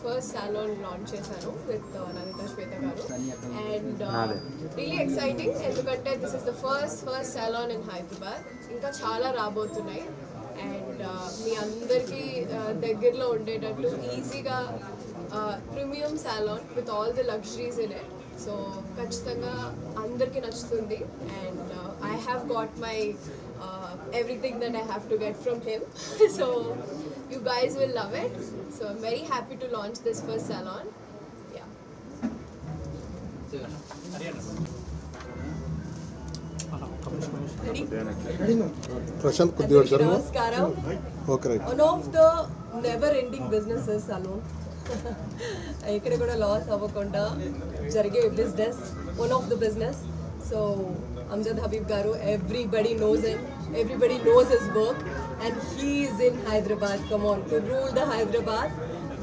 first salon launch chesanu with Nanita Shweta garu, and really exciting endukante this is the first salon in Hyderabad. Inka chaala rabothunnayi, and మీ అందరికీ దగ్గరలో ఉండేటట్టు ఈజీగా premium salon with all the luxuries in it. So ఖచ్చితంగా అందరికీ నచ్చుతుంది, and I have got my everything that I have to get from him. So you guys will love it. So I'm very happy to launch this first salon. Yeah. Prashant, could you okay, one of the never-ending businesses salon. ఇక్కడ కూడా loss అవ్వకుండా జరిగే business, one of the business. So Amjad Habib garu, everybody knows him, everybody knows his work, and he is in Hyderabad, come on, to rule the Hyderabad,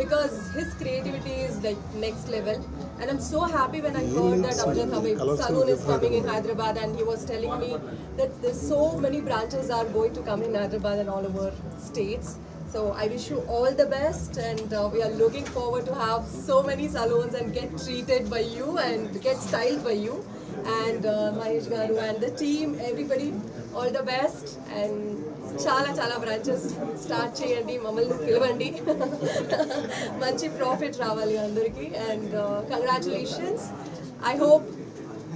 because his creativity is like next level. And I'm so happy when I heard that Amjad Habib Salon is coming in Hyderabad, and he was telling me that there's so many branches are going to come in Hyderabad and all over states. So I wish you all the best, and we are looking forward to have so many salons and get treated by you and get styled by you. And Mahesh garu and the team, everybody, all the best, and chala branches start cheyandi, mamalni pilvandi, manchi profit ravali andariki, and congratulations. I hope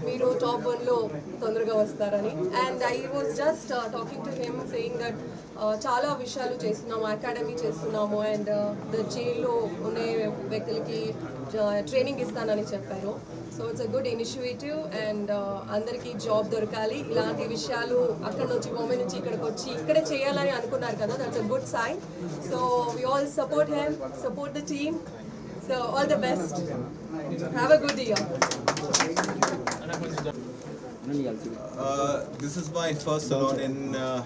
మీరు top 1లో తొందరగా వస్తారని. And I was just talking to him saying that చాలా విషయాలు చేస్తున్నాము, academy చేస్తున్నాము, and the జైల్లో ఉండే వ్యక్తులకి ట్రైనింగ్ ఇస్తానని చెప్పారు. So it's a good initiative, and అందరికీ జాబ్ దొరకాలి. ఇలాంటి విషయాలు అక్కడ నుంచి బాంబే నుంచి ఇక్కడికి వచ్చి ఇక్కడే చేయాలని అనుకున్నారు కదా, that's a good sign. So we all support him, support the team. So all the best, have a good year. This is my first salon in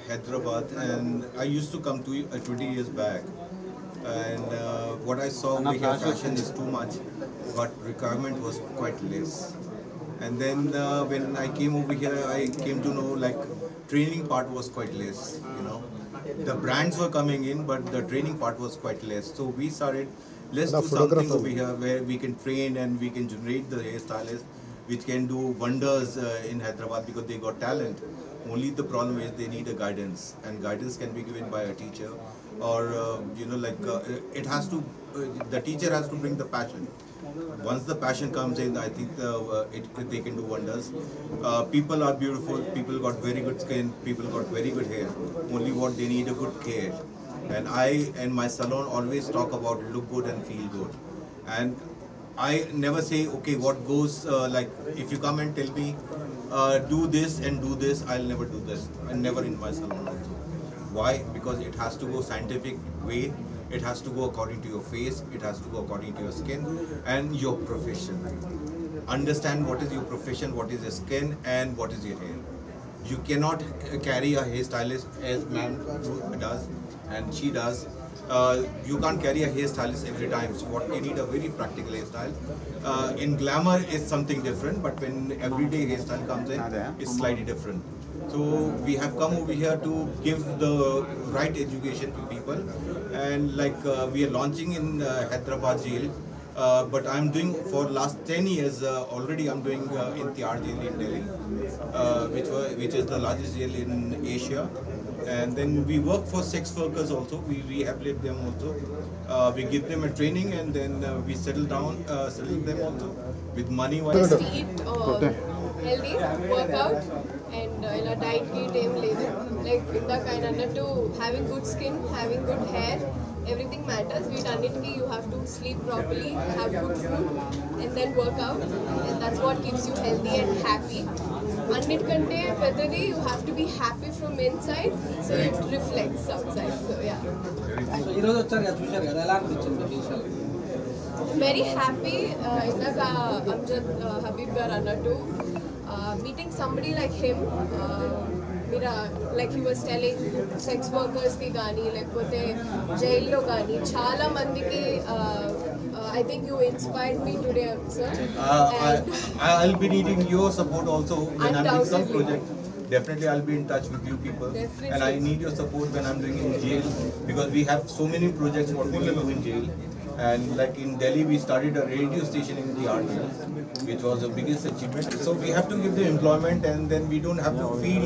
Hyderabad, and I used to come to 20 years back, and what I saw over here, fashion is too much, but requirement was quite less. And then when I came over here, I came to know like training part was quite less, you know. The brands were coming in, but the training part was quite less. So we started, let's do something over here where we can train and we can generate the hairstylists which can do wonders in Hyderabad, because they got talent. Only the problem is they need a guidance, and guidance can be given by a teacher, or you know, like it has to, the teacher has to bring the passion. Once the passion comes in, I think they can do wonders. People are beautiful, people got very good skin, people got very good hair. Only what they need a good care. And I and my salon always talk about look good and feel good. And I never say, okay, what goes, like if you come and tell me, do this and do this, I'll never do this. And never in my salon also. Why? Because it has to go scientific way, it has to go according to your face, it has to go according to your skin and your profession. Understand what is your profession, what is your skin and what is your hair. You cannot carry a hairstylist as ma'am does and she does. You can't carry a hairstylist every time. So what you need a very practical hairstyle. In glamour is something different, but when everyday hairstyle comes in, it's slightly different. So we have come over here to give the right education to people, and like we are launching in Hyderabad jail. But I'm doing for last 10 years already. I'm doing in Tihar jail in Delhi, which is the largest jail in Asia. And then we work for sex workers also. We rehabilitate them also. We give them a training, and then we settle them also with money. Just eat healthy, work out, and ila diet ki time లేదు. Like ఇందాక ఆయన అన్నట్టు having good skin, having good hair, everything matters. వీటన్నిటికీ you have to sleep properly, have good food, and then work out, and that's what keeps you healthy and happy. అన్నిటికంటే పెద్దది you have to be happy from inside, so it reflects outside. So yeah. ఈరోజు వచ్చారు కదా, చూశారు కదా, ఎలా అనిపించింది? Very happy. ఇందాక Amjad Habib garu అన్నట్టు meeting somebody like him. Like he was telling, sex workers ki gaani lekapothe jail lo gaani chaala mandiki I think you inspired me today, sir. I'll be needing your support also when I'm doing some project. Definitely I'll be in touch with you people. Definitely. And I need your support when I'm doing in jail, because we have so many projects what we do in jail. And like in Delhi, we started a radio station in the army, which was the biggest achievement. So we have to give them employment, and then we don't have to feel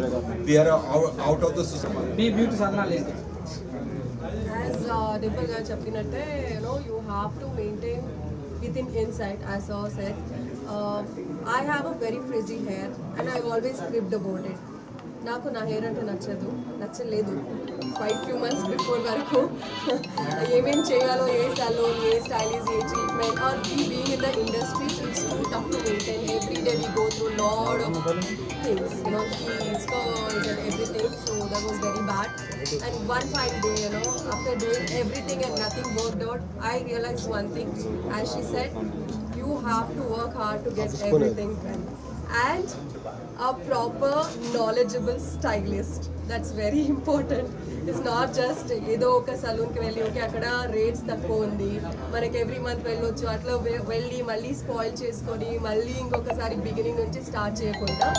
we are out of the system. Me beauty సాధనాలు ఏంటి? As Dimple garu cheppinatte, you have to maintain within inside, as Sir said. I have a very frizzy hair, and I always script about it. నాకు నా hair అంటే నచ్చలేదు quiet few months before వరకు ఏమేం చేయాలో a salon a stylist a treatment are being in the industry it's too tough to maintain every day we go through lot of things heels, curls and everything, so that was very bad. And one fine day, after doing everything and nothing worked out, I realized one thing. As she said, you have to work hard to get everything done. And a proper knowledgeable stylist, that's very important. It's not just ఏదో ఒక సలూన్కి వెళ్ళి okay అక్కడ rates తక్కువ ఉంది మనకి every month వెళ్ళొచ్చు అట్లా వెళ్ళి మళ్ళీ స్పాయిల్ చేసుకొని మళ్ళీ ఇంకొకసారి బిగినింగ్ నుంచి స్టార్ట్ చేయకుండా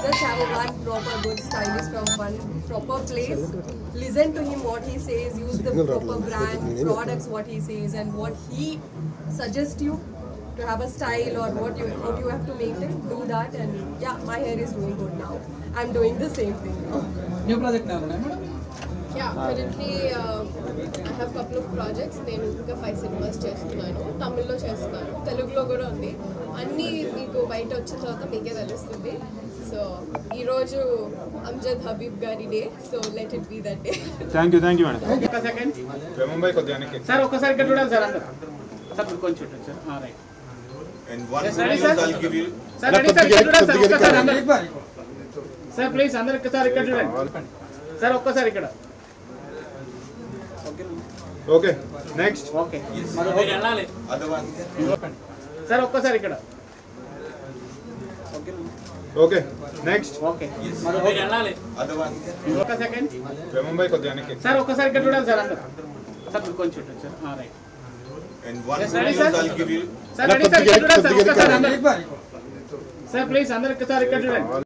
just have one proper good stylist from one proper place, listen to him what he says, use the proper brand products what he says and what he suggests you to have a style or what you have to maintain, do that. And yeah, my hair is doing good now. I'm doing the same thing now. New project ఏమన్నా madam? Yeah, currently I have couple of projects. నేను ఇంకా 5 cinemas చేస్తున్నాను, తమిళ్లో చేస్తున్నాను, తెలుగులో కూడా ఉంది. అన్నీ మీకు బయట వచ్చిన తర్వాత మీకే తెలుస్తుంది. సో ఈరోజు అమ్జద్ హబీబ్ గారి day, so let it be that day. Thank you madam. ఒక సెకండ్ ముంబై కొద్దిగా వెనక్కి. సార్ ఒక్కసారి ఇక్కడ చూడాలి సార్ అందరూ. సార్ కొంచెం sir right. And one Yes, ready, news sir? I'll give you. Sir ready sir ఇక్కడ చూడాలి సార్ ఒక్కసారి అందరూ. సార్ ప్లీజ్ అందరూ ఒక్కసారి ఇక్కడ చూడండి సార్ ఒక్కసారి ఇక్కడ. Okay next. ఓకే మరి మీరు వెళ్ళాలి. Other one. సార్ ఒక్కసారి ఇక్కడ. Okay next. ఓకే మరి మీరు వెళ్ళాలి. Other one. ఒక సెకండ్ ముంబై కొద్దిగా వెనక్కి. సార్ ఒక్కసారి ఇక్కడ చూడాలి సార్ అందరూ. సార్ కొంచెం sir right. And one Yes, ready, news sir? I'll give you. Sir ready sir ఇక్కడ చూడాలి సార్ ఒక్కసారి అందరూ. సార్ ప్లీజ్ అందరూ ఒక్కసారి ఇక్కడ చూడండి.